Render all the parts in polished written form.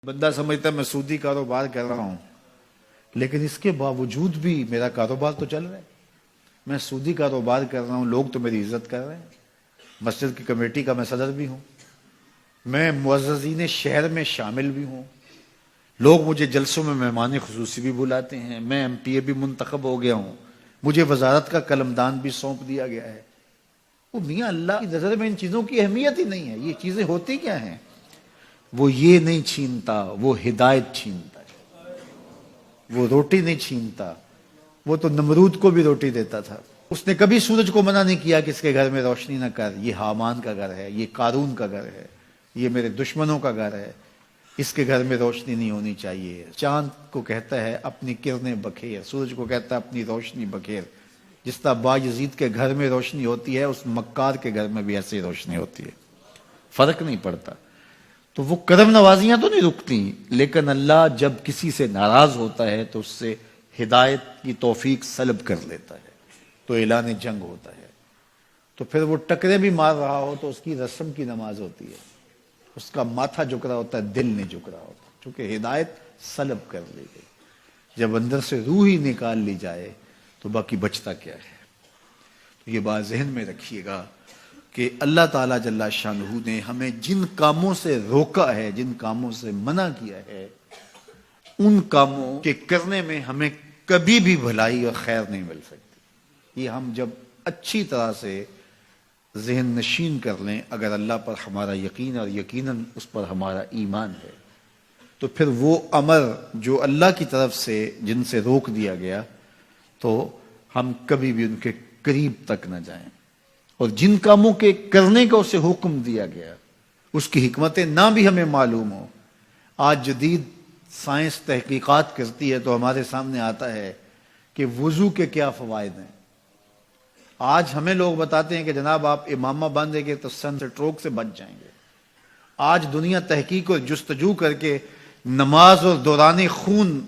بندہ سمجھتا ہے میں سودی کاروبار کر رہا ہوں، لیکن اس کے باوجود بھی میرا کاروبار تو چل رہا ہے۔ میں سودی کاروبار کر رہا ہوں، لوگ تو میری عزت کر رہے ہیں، مسجد کی کمیٹی کا میں صدر بھی ہوں، میں معززین شہر میں شامل بھی ہوں، لوگ مجھے جلسوں میں مہمان خصوصی بھی بلاتے ہیں، میں ایم پی اے بھی منتخب ہو گیا ہوں، مجھے وزارت کا قلمدان بھی سونپ دیا گیا ہے۔ وہ میاں اللہ کی نظر میں ان چیزوں کی اہمیت ہی نہیں ہے۔ یہ چیزیں ہوتی کیا ہیں؟ وہ یہ نہیں چھینتا، وہ ہدایت چھینتا ہے۔ وہ روٹی نہیں چھینتا، وہ تو نمرود کو بھی روٹی دیتا تھا۔ اس نے کبھی سورج کو منع نہیں کیا کہ اس کے گھر میں روشنی نہ کر، یہ حامان کا گھر ہے، یہ قارون کا گھر ہے، یہ میرے دشمنوں کا گھر ہے، اس کے گھر میں روشنی نہیں ہونی چاہیے۔ چاند کو کہتا ہے اپنی کرنیں بکھیر، سورج کو کہتا ہے اپنی روشنی بکھیر۔ جس طرح باجزید کے گھر میں روشنی ہوتی ہے، اس مکار کے گھر میں بھی ایسی روشنی ہوتی ہے، فرق نہیں پڑتا۔ تو وہ کرم نوازیاں تو نہیں رکتی، لیکن اللہ جب کسی سے ناراض ہوتا ہے تو اس سے ہدایت کی توفیق سلب کر لیتا ہے، تو اعلان جنگ ہوتا ہے۔ تو پھر وہ ٹکرے بھی مار رہا ہو تو اس کی رسم کی نماز ہوتی ہے، اس کا ماتھا جھک رہا ہوتا ہے، دل نہیں جھک رہا ہوتا، چونکہ ہدایت سلب کر لی گئی۔ جب اندر سے روح ہی نکال لی جائے تو باقی بچتا کیا ہے؟ تو یہ بات ذہن میں رکھیے گا کہ اللہ تعالیٰ جل شانہ نے ہمیں جن کاموں سے روکا ہے، جن کاموں سے منع کیا ہے، ان کاموں کے کرنے میں ہمیں کبھی بھی بھلائی اور خیر نہیں مل سکتی۔ یہ ہم جب اچھی طرح سے ذہن نشین کر لیں، اگر اللہ پر ہمارا یقین اور یقیناً اس پر ہمارا ایمان ہے، تو پھر وہ امر جو اللہ کی طرف سے جن سے روک دیا گیا تو ہم کبھی بھی ان کے قریب تک نہ جائیں، اور جن کاموں کے کرنے کا اسے حکم دیا گیا اس کی حکمتیں نہ بھی ہمیں معلوم ہو۔ آج جدید سائنس تحقیقات کرتی ہے تو ہمارے سامنے آتا ہے کہ وضو کے کیا فوائد ہیں۔ آج ہمیں لوگ بتاتے ہیں کہ جناب آپ امامہ باندھیں گے تو سن سٹروک سے بچ جائیں گے۔ آج دنیا تحقیق اور جستجو کر کے نماز اور دوران خون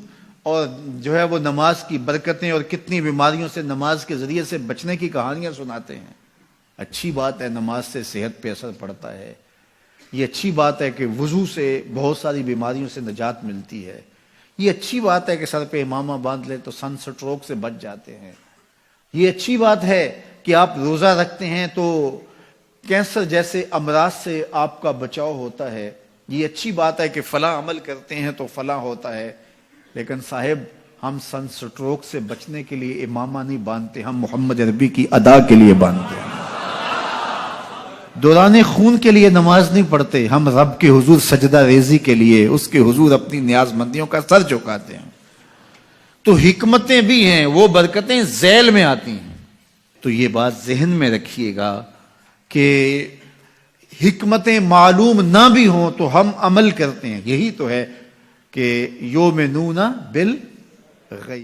اور جو ہے وہ نماز کی برکتیں اور کتنی بیماریوں سے نماز کے ذریعے سے بچنے کی کہانیاں سناتے ہیں۔ اچھی بات ہے، نماز سے صحت پہ اثر پڑتا ہے، یہ اچھی بات ہے کہ وضو سے بہت ساری بیماریوں سے نجات ملتی ہے، یہ اچھی بات ہے کہ سر پہ امامہ باندھ لے تو سن سٹروک سے بچ جاتے ہیں، یہ اچھی بات ہے کہ آپ روزہ رکھتے ہیں تو کینسر جیسے امراض سے آپ کا بچاؤ ہوتا ہے، یہ اچھی بات ہے کہ فلاں عمل کرتے ہیں تو فلاں ہوتا ہے۔ لیکن صاحب، ہم سن سٹروک سے بچنے کے لیے امامہ نہیں باندھتے، ہم محمد عربی کی ادا کے لیے باندھتے ہیں۔ دوران خون کے لیے نماز نہیں پڑھتے، ہم رب کے حضور سجدہ ریزی کے لیے اس کے حضور اپنی نیاز مندیوں کا سر جھکاتے ہیں۔ تو حکمتیں بھی ہیں، وہ برکتیں ذیل میں آتی ہیں۔ تو یہ بات ذہن میں رکھیے گا کہ حکمتیں معلوم نہ بھی ہوں تو ہم عمل کرتے ہیں۔ یہی تو ہے کہ یومنون بالغیب۔